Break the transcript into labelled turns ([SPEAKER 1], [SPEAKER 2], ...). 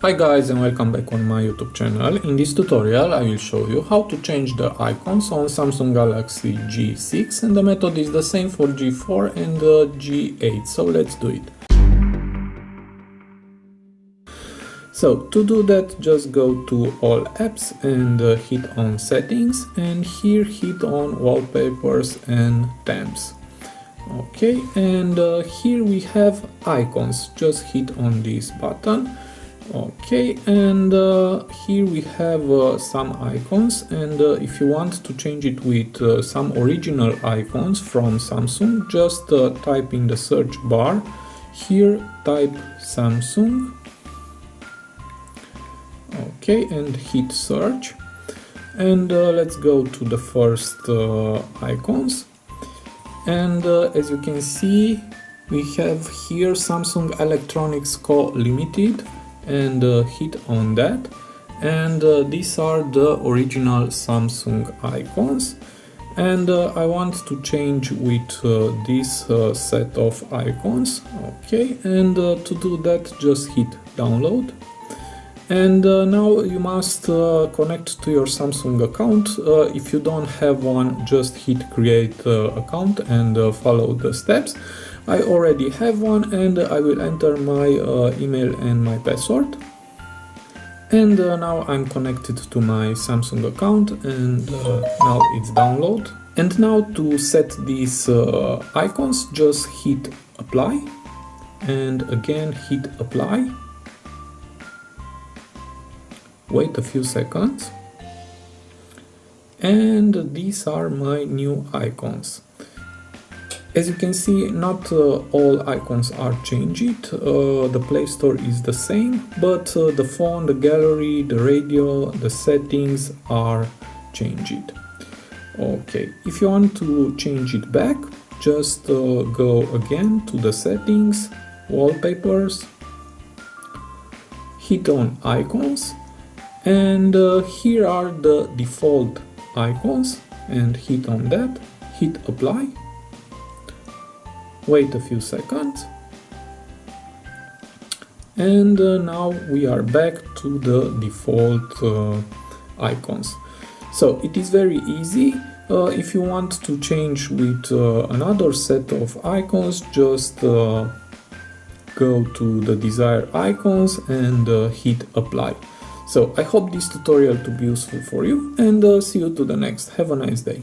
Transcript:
[SPEAKER 1] Hi guys and welcome back on my YouTube channel. In this tutorial I will show you how to change the icons on Samsung Galaxy G6, and the method is the same for G4 and G8, so let's do it. So to do that, just go to all apps and hit on settings, and here hit on wallpapers and themes. Okay, and here we have icons, just hit on this button. Okay, and here we have some icons, and if you want to change it with some original icons from Samsung, just type in the search bar. Here type Samsung. Okay, and hit search, and let's go to the first icons, and as you can see we have here Samsung Electronics Co Limited, and hit on that, and these are the original Samsung icons, and I want to change with this set of icons. Okay, and to do that, just hit download, and now you must connect to your Samsung account. If you don't have one, just hit create account and follow the steps. I already have one, and I will enter my email and my password. And now I'm connected to my Samsung account, and now it's download. And now to set these icons, just hit apply, and again hit apply. Wait a few seconds, and these are my new icons. As you can see, not all icons are changed. The Play Store is the same, but the phone, the gallery, the radio, the settings are changed. Okay, if you want to change it back, just go again to the settings, wallpapers, hit on icons, and here are the default icons, and hit on that, hit apply. Wait a few seconds, and now we are back to the default icons. So it is very easy. If you want to change with another set of icons, just go to the desired icons and hit apply. So I hope this tutorial to be useful for you, and see you to the next. Have a nice day.